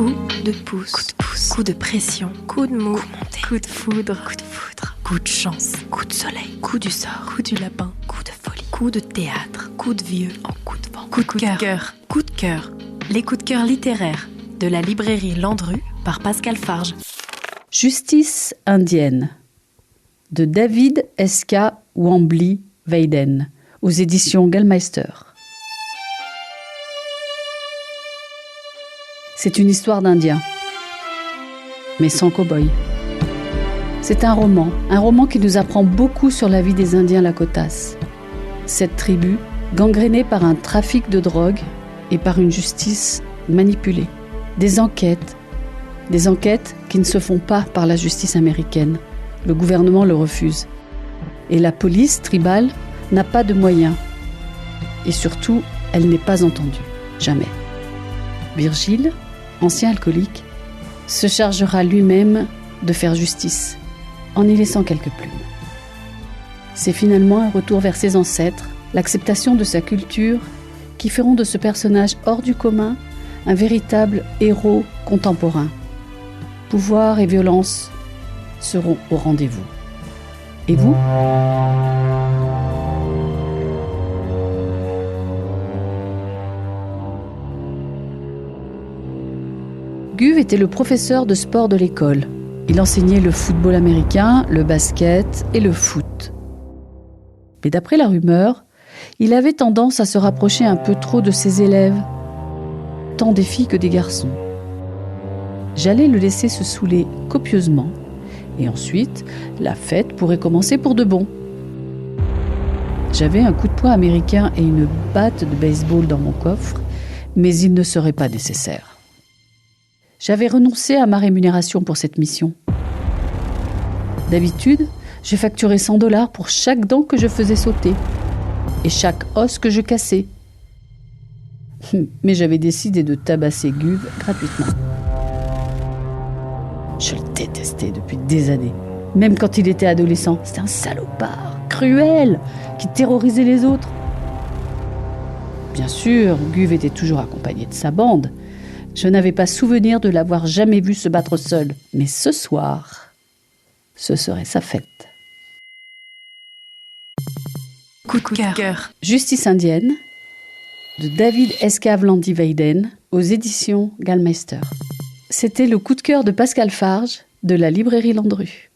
Coup de pouce. Coup de pouce. Coup de pression. Coup de mou. Coup monté. Coup de foudre. Coup de foudre. Coup de chance. Coup de soleil. Coup du sort. Coup du lapin. Coup de folie. Coup de théâtre. Coup de vieux. En coup de vent. Coup de cœur. Coup de cœur. Les coups de cœur littéraires de la librairie Landru par Pascal Farge. Justice indienne de David S.K. Wambly-Weyden aux éditions Gallmeister. C'est une histoire d'Indiens, mais sans cow-boy. C'est un roman qui nous apprend beaucoup sur la vie des Indiens Lakotas. Cette tribu, gangrénée par un trafic de drogue et par une justice manipulée. Des enquêtes qui ne se font pas par la justice américaine. Le gouvernement le refuse. Et la police tribale n'a pas de moyens. Et surtout, elle n'est pas entendue. Jamais. Virgile, ancien alcoolique, se chargera lui-même de faire justice, en y laissant quelques plumes. C'est finalement un retour vers ses ancêtres, l'acceptation de sa culture, qui feront de ce personnage hors du commun un véritable héros contemporain. Pouvoir et violence seront au rendez-vous. Et vous ? Guve était le professeur de sport de l'école. Il enseignait le football américain, le basket et le foot. Mais d'après la rumeur, il avait tendance à se rapprocher un peu trop de ses élèves, tant des filles que des garçons. J'allais le laisser se saouler copieusement, et ensuite, la fête pourrait commencer pour de bon. J'avais un coup de poing américain et une batte de baseball dans mon coffre, mais il ne serait pas nécessaire. J'avais renoncé à ma rémunération pour cette mission. D'habitude, je facturais $100 pour chaque dent que je faisais sauter et chaque os que je cassais. Mais j'avais décidé de tabasser Guve gratuitement. Je le détestais depuis des années. Même quand il était adolescent, c'était un salopard, cruel, qui terrorisait les autres. Bien sûr, Guve était toujours accompagné de sa bande. Je n'avais pas souvenir de l'avoir jamais vu se battre seul. Mais ce soir, ce serait sa fête. Coup de cœur. Justice indienne de David S.K. Wambly-Weyden aux éditions Gallmeister. C'était le coup de cœur de Pascal Farge de la librairie Landru.